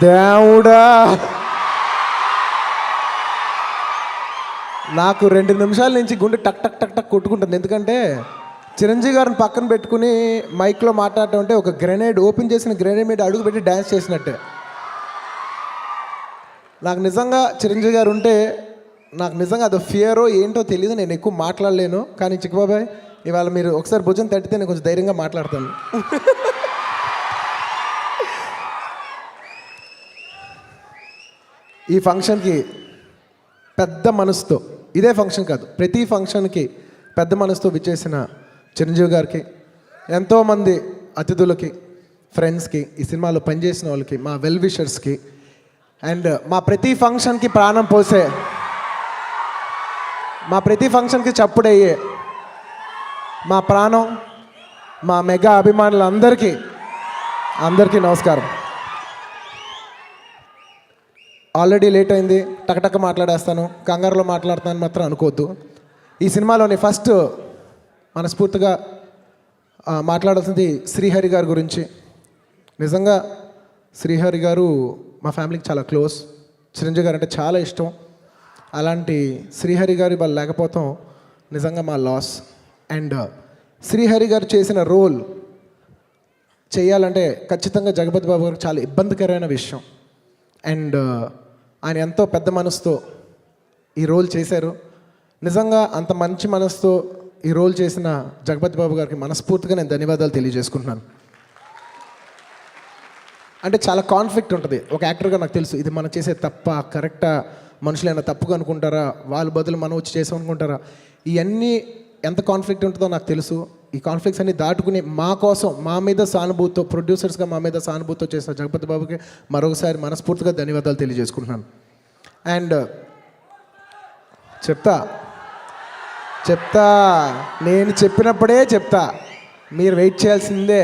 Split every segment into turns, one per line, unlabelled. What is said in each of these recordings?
దేవుడా, నాకు 2 నిమిషాల నుంచి గుండె టక్ టక్ టక్ టక్ కొట్టుకుంటుంది. ఎందుకంటే చిరంజీవి గారిని పక్కన పెట్టుకుని మైక్లో మాట్లాడటం అంటే ఒక గ్రెనేడ్, ఓపెన్ చేసిన గ్రెనేడ్ మీద అడుగు పెట్టి డ్యాన్స్ చేసినట్టే. నాకు నిజంగా చిరంజీవి గారు ఉంటే నాకు నిజంగా అది ఫియరో ఏంటో తెలియదు. నేను ఎక్కువ మాట్లాడలేను. కానీ చిక్కబాబాయ్, ఇవాళ మీరు ఒకసారి భుజం తట్టితే నేను కొంచెం ధైర్యంగా మాట్లాడతాను. ఈ ఫంక్షన్కి పెద్ద మనసుతో, ఇదే ఫంక్షన్ కాదు, ప్రతి ఫంక్షన్కి పెద్ద మనసుతో విచ్చేసిన చిరంజీవి గారికి, ఎంతోమంది అతిథులకి, ఫ్రెండ్స్కి, ఈ సినిమాలో పనిచేసిన వాళ్ళకి, మా వెల్ విషర్స్కి, అండ్ మా ప్రతి ఫంక్షన్కి ప్రాణం పోసే, మా ప్రతి ఫంక్షన్కి చప్పుడయ్యే మా ప్రాణం, మా మెగా అభిమానులందరికీ అందరికీ నమస్కారం. ఆల్రెడీ లేట్ అయింది, టకటక మాట్లాడేస్తాను, కంగారులో మాట్లాడుతాను మాత్రం అనుకోవద్దు. ఈ సినిమాలోని ఫస్ట్ మనస్ఫూర్తిగా మాట్లాడాల్సింది శ్రీహరి గారి గురించి. నిజంగా శ్రీహరి గారు మా ఫ్యామిలీకి చాలా క్లోజ్. చిరంజీవి గారు అంటే చాలా ఇష్టం. అలాంటి శ్రీహరి గారు వాళ్ళు లేకపోతాం నిజంగా మా లాస్. అండ్ శ్రీహరి గారు చేసిన రోల్ చేయాలంటే ఖచ్చితంగా జగపతి బాబు గారికి చాలా ఇబ్బందికరమైన విషయం. అండ్ ఆయన ఎంతో పెద్ద మనసుతో ఈ రోల్ చేశారు. నిజంగా అంత మంచి మనసుతో ఈ రోల్ చేసిన జగపతి బాబు గారికి మనస్ఫూర్తిగా నేను ధన్యవాదాలు తెలియజేసుకుంటున్నాను. అంటే చాలా కాన్ఫ్లిక్ట్ ఉంటుంది ఒక యాక్టర్గా. నాకు తెలుసు ఇది మనం చేసే తప్ప, కరెక్టా, మనుషులైనా తప్పుగా అనుకుంటారా, వాళ్ళ బదులు మనం వచ్చి చేసాం అనుకుంటారా, ఇవన్నీ ఎంత కాన్ఫ్లిక్ట్ ఉంటుందో నాకు తెలుసు. ఈ కాన్ఫ్లిక్ట్స్ అన్ని దాటుకుని మా కోసం, మా మీద సానుభూతితో, ప్రొడ్యూసర్స్గా మా మీద సానుభూతితో చేసిన జగపతి బాబుకి మరొకసారి మనస్ఫూర్తిగా ధన్యవాదాలు తెలియజేసుకుంటున్నాను. అండ్ చెప్తా నేను చెప్పినప్పుడే చెప్తా, మీరు వెయిట్ చేయాల్సిందే.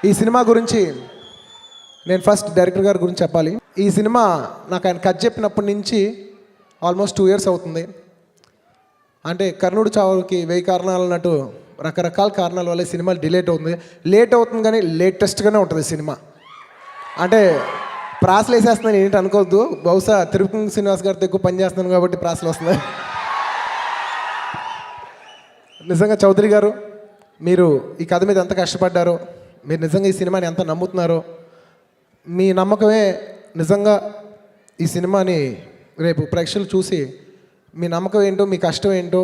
ఈ సినిమా గురించి నేను ఫస్ట్ డైరెక్టర్ గారి గురించి చెప్పాలి. ఈ సినిమా నాకు ఆయన కథ చెప్పినప్పటి నుంచి ఆల్మోస్ట్ 2 years అవుతుంది. అంటే కర్ణుడు చావుకి 1000 కారణాలు అన్నట్టు రకరకాల కారణాల వల్ల సినిమా లేట్ అవుతుంది కానీ లేటెస్ట్గానే ఉంటుంది సినిమా. అంటే ప్రాసలు వేసేస్తున్నాను ఏంటి అనుకోవద్దు, బహుశా తిరుపతి శ్రీనివాస్ గారితో ఎక్కువ పని చేస్తున్నాను కాబట్టి ప్రాసలు వస్తున్నాయి. నిజంగా చౌదరి గారు, మీరు ఈ కథ మీద ఎంత కష్టపడ్డారో, మీరు నిజంగా ఈ సినిమాని ఎంత నమ్ముతున్నారో, మీ నమ్మకమే నిజంగా ఈ సినిమాని రేపు ప్రేక్షకులు చూసి మీ నమ్మకం ఏంటో, మీ కష్టం ఏంటో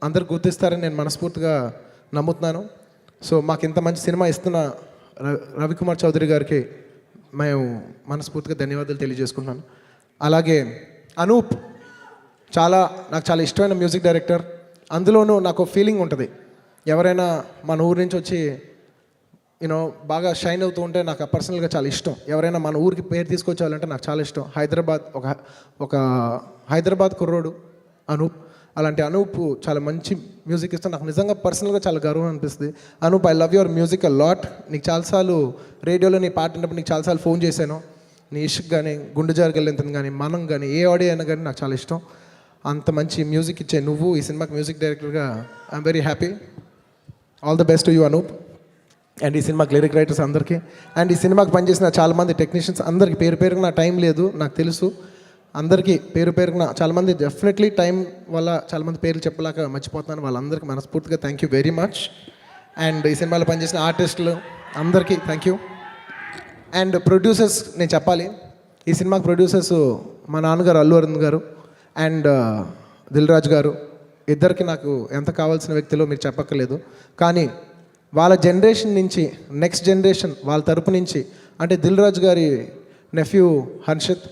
అందరు గుర్తిస్తారని నేను మనస్ఫూర్తిగా నమ్ముతున్నాను. సో మాకు ఇంత మంచి సినిమా ఇస్తున్న రవికుమార్ చౌదరి గారికి మేము మనస్ఫూర్తిగా ధన్యవాదాలు తెలియజేసుకుంటున్నాను. అలాగే అనూప్ నాకు చాలా ఇష్టమైన మ్యూజిక్ డైరెక్టర్. అందులోనూ నాకు ఫీలింగ్ ఉంటుంది, ఎవరైనా మన ఊరి నుంచి వచ్చి బాగా షైన్ అవుతూ ఉంటే నాకు పర్సనల్గా చాలా ఇష్టం. ఎవరైనా మన ఊరికి పేరు తీసుకొచ్చాలంటే నాకు చాలా ఇష్టం. ఒక హైదరాబాద్ కుర్రోడు అనూప్. అలాంటి అనూప్ చాలా మంచి మ్యూజిక్ ఇస్తాను. నాకు నిజంగా పర్సనల్గా చాలా గర్వం అనిపిస్తుంది. Anoop, I love your music a lot. నీకు చాలాసార్లు రేడియోలో నీ పాట విన్నప్పుడు నీకు చాలాసార్లు ఫోన్ చేశాను. నీ ఇష్క్ కానీ, గుండె జారికెళ్ళింతని కానీ, మనం కానీ, ఏ ఆడియో అయినా కానీ నాకు చాలా ఇష్టం. అంత మంచి మ్యూజిక్ ఇచ్చే నువ్వు ఈ సినిమాకి మ్యూజిక్ డైరెక్టర్గా I'm very happy. All the best to you Anoop. And ఈ సినిమాకి లిరిక్ రైటర్స్ అందరికీ, అండ్ ఈ సినిమాకి పనిచేసిన చాలామంది టెక్నీషియన్స్ అందరికీ పేరుగా నా టైం లేదు నాకు తెలుసు. అందరికీ పేరున చాలామంది డెఫినెట్లీ టైం వల్ల చాలామంది పేర్లు చెప్పలేక మర్చిపోతున్నాను. వాళ్ళందరికీ మనస్ఫూర్తిగా thank you very much. And ఈ సినిమాలో పనిచేసిన ఆర్టిస్టులు అందరికీ థ్యాంక్ యూ. అండ్ ప్రొడ్యూసర్స్ నేను చెప్పాలి. ఈ సినిమాకి ప్రొడ్యూసర్స్ మా నాన్నగారు అల్లు అరవింద్ గారు అండ్ దిల్ రాజు గారు. ఇద్దరికి నాకు ఎంత కావాల్సిన వ్యక్తులు మీరు చెప్పక్కర్లేదు. కానీ వాళ్ళ జనరేషన్ నుంచి నెక్స్ట్ జనరేషన్ వాళ్ళ తరపు నుంచి, అంటే దిల్ రాజు గారి నెఫ్యూ హర్షిత్,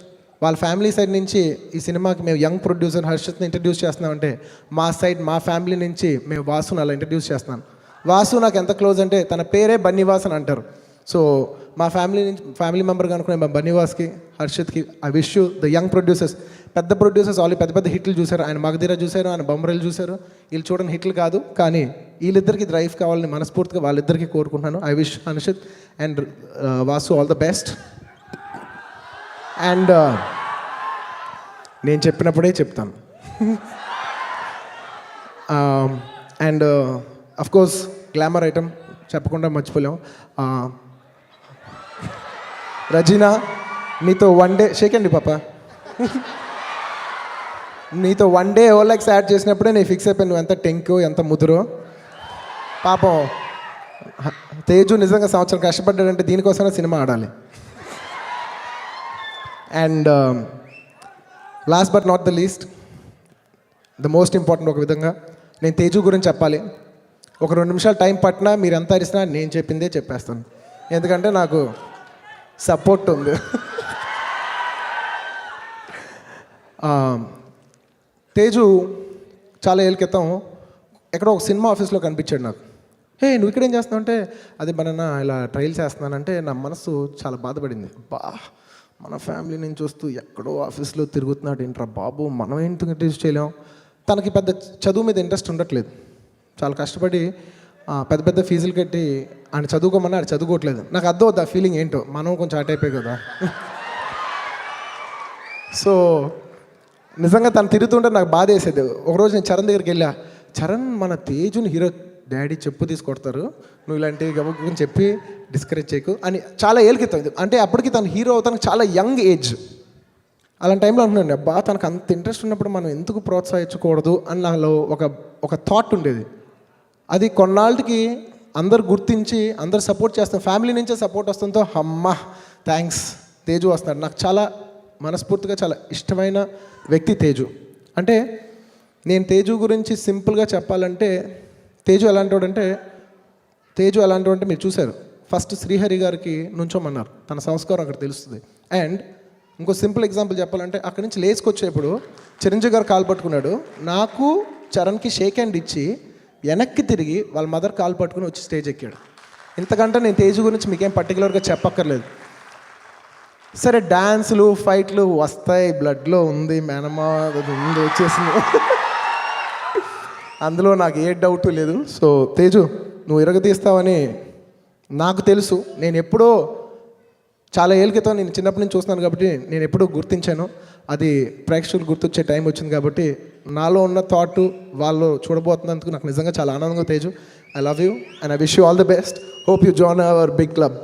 వాళ్ళ ఫ్యామిలీ సైడ్ నుంచి ఈ సినిమాకి మేము యంగ్ ప్రొడ్యూసర్ హర్షిత్ని ఇంట్రడ్యూస్ చేస్తున్నామంటే మా ఫ్యామిలీ నుంచి మేము వాసుని అలా ఇంట్రడ్యూస్ చేస్తున్నాను. వాసు నాకు ఎంత క్లోజ్ అంటే తన పేరే బన్నీవాస్ అని అంటారు. సో మా ఫ్యామిలీ మెంబర్గా అనుకునే మా బన్నీవాస్కి, హర్షిత్కి I wish you the young producers. పెద్ద ప్రొడ్యూసర్స్ ఆల్రెడీ పెద్ద హిట్లు చూశారు. ఆయన మగధీర చూశారు, ఆయన బొమ్మరేలు చూశారు. వీళ్ళు చూడని హిట్లు కాదు, కానీ వీళ్ళిద్దరికి డ్రైవ్ కావాలని మనస్ఫూర్తిగా వాళ్ళిద్దరికీ కోరుకుంటున్నాను. I wish Harshit and Vasu all the best. And నేను చెప్పినప్పుడే చెప్తాను. అండ్ అఫ్కోర్స్ గ్లామర్ ఐటమ్ చెప్పకుండా మర్చిపోలేము. రజీనా నీతో వన్ డే షేక్ అండి పాప. నీతో వన్ డే ఓలెక్స్ యాడ్ చేసినప్పుడే నేను ఫిక్స్ అయిపోయాను నువ్వు ఎంత టెంకో ఎంత ముదురో. పాపం తేజు నిజంగా సంవత్సరం కష్టపడ్డాడంటే దీనికోసమే సినిమా ఆడాలి. And last but not the least, the most important ఒక విధంగా నేను తేజు గురించి చెప్పాలి. ఒక 2 నిమిషాలు టైం పట్టినా మీరు ఎంత అరిసినా నేను చెప్పిందే చెప్పేస్తాను, ఎందుకంటే నాకు సపోర్ట్ ఉంది. తేజు చాలా ఏళ్ళ క్రితం ఎక్కడో ఒక సినిమా ఆఫీస్లో కనిపించాడు నాకు. హే నువ్వు ఇక్కడేం చేస్తున్నావు అంటే, అది మన ఇలా ట్రయల్స్ చేస్తున్నానంటే నా మనసు చాలా బాధపడింది. మన ఫ్యామిలీ నుంచి చూస్తూ ఎక్కడో ఆఫీస్లో తిరుగుతున్నాడు ఏంట్రా బాబు, మనం ఏంటి ఇంట్రడ్యూస్ చేయలేం. తనకి పెద్ద చదువు మీద ఇంట్రెస్ట్ ఉండట్లేదు, చాలా కష్టపడి పెద్ద పెద్ద ఫీజులు కట్టి ఆయన చదువుకోమని ఆయన చదువుకోవట్లేదు. నాకు అర్థం అవుతుంది ఆ ఫీలింగ్ ఏంటో, మనం కొంచెం అటు అయిపోయి కదా. సో నిజంగా తను తిరుగుతుంటే నాకు బాధ వేసేది. ఒకరోజు నేను చరణ్ దగ్గరికి వెళ్ళా, చరణ్ మన తేజుని హీరో డాడీ చెప్పు తీసుకొడతారు, నువ్వు ఇలాంటివి గబుక్కుని చెప్పి డిస్కరేజ్ చేయకు అని చాలా ఏళ్ళ క్రితం. అంటే అప్పటికి తను హీరో అవుతానికి చాలా యంగ్ ఏజ్. అలాంటి టైంలో అంటున్నాను అబ్బా తనకు అంత ఇంట్రెస్ట్ ఉన్నప్పుడు మనం ఎందుకు ప్రోత్సహించకూడదు అని నాలో ఒక థాట్ ఉండేది. అది కొన్నాళ్ళకి అందరు గుర్తించి అందరు సపోర్ట్ చేస్తాం, ఫ్యామిలీ నుంచే సపోర్ట్ వస్తుందో అమ్మ థ్యాంక్స్ తేజు వస్తున్నాడు. నాకు చాలా మనస్ఫూర్తిగా చాలా ఇష్టమైన వ్యక్తి తేజు. అంటే నేను తేజు గురించి సింపుల్గా చెప్పాలంటే తేజు ఎలాంటివాడంటే మీరు చూశారు, ఫస్ట్ శ్రీహరి గారికి నుంచోమన్నారు, తన సంస్కారం అక్కడ తెలుస్తుంది. అండ్ ఇంకో సింపుల్ ఎగ్జాంపుల్ చెప్పాలంటే అక్కడి నుంచి లేచుకొచ్చేప్పుడు చిరంజీవి గారు కాలు పట్టుకున్నాడు, నాకు చరణ్కి షేక్ హ్యాండ్ ఇచ్చి వెనక్కి తిరిగి వాళ్ళ మదర్ కాలు పట్టుకుని వచ్చి స్టేజ్ ఎక్కాడు. ఇంతకంటే నేను తేజు గురించి మీకేం పర్టికులర్గా చెప్పక్కర్లేదు. సరే డ్యాన్సులు ఫైట్లు వస్తాయి, బ్లడ్లో ఉంది, మేనమా ఉంది వచ్చేసింది, అందులో నాకు ఏ డౌట్ లేదు. సో తేజు నువ్వు ఇరగదీస్తావని నాకు తెలుసు. నేను ఎప్పుడో చాలా ఏళ్ళ క్రితం నేను చిన్నప్పటి నుంచి చూస్తున్నాను కాబట్టి నేను ఎప్పుడూ గుర్తించాను. అది ప్రేక్షకులు గుర్తొచ్చే టైం వచ్చింది కాబట్టి నాలో ఉన్న థాట్ వాళ్ళు చూడబోతున్నందుకు నాకు నిజంగా చాలా ఆనందంగా. Teju I love you and I wish you all the best. Hope you join our big club.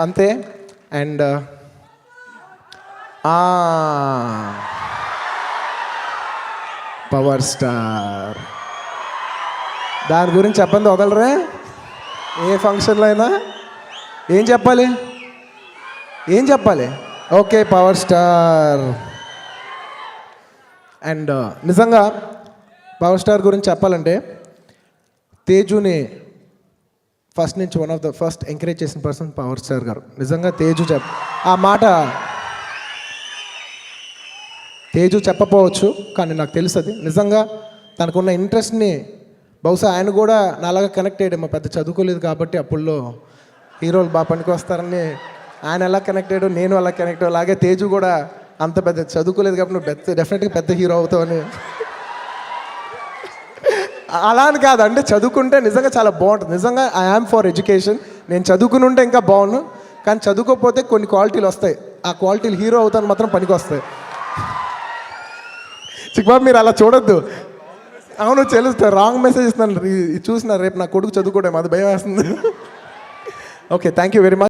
అంతే. అండ్ పవర్ స్టార్ దాని గురించి చెప్పండి వదలరే. ఏ ఫంక్షన్లో అయినా ఏం చెప్పాలి ఓకే పవర్ స్టార్. అండ్ నిజంగా పవర్ స్టార్ గురించి చెప్పాలంటే తేజుని ఫస్ట్ నుంచి one of the first encourage చేసిన పర్సన్ పవర్ స్టార్ గారు. నిజంగా తేజు ఆ మాట తేజు చెప్పపోవచ్చు కానీ నాకు తెలుసు అది నిజంగా తనకున్న ఇంట్రెస్ట్ని బహుశా ఆయన కూడా నాలాగా కనెక్ట్ అయ్యాడేమో. పెద్ద చదువుకోలేదు కాబట్టి అప్పుల్లో హీరోలు బాగా పనికి వస్తారని ఆయన ఎలా కనెక్ట్ అయ్యాడో నేను అలా కనెక్ట్ అయ్యాడు. అలాగే తేజు కూడా అంత పెద్ద చదువుకోలేదు కాబట్టి నువ్వు డెఫినెట్గా పెద్ద హీరో అవుతావని. అలా అని కాదు, అంటే చదువుకుంటే నిజంగా చాలా బాగుంటుంది. నిజంగా ఐ యామ్ ఫర్ ఎడ్యుకేషన్. నేను చదువుకుని ఉంటే ఇంకా బాగున్నాను, కానీ చదువుకోకపోతే కొన్ని క్వాలిటీలు వస్తాయి, ఆ క్వాలిటీలు హీరో అవుతాను మాత్రం పనికి వస్తాయి. చిక్బాబు మీరు అలా చూడొద్దు. అవును తెలుస్తుంది, రాంగ్ మెసేజ్ ఇస్తున్నాను చూసిన రేపు నా కొడుకు చదువుకోవడం అది భయం వేస్తుంది. Okay thank you very much.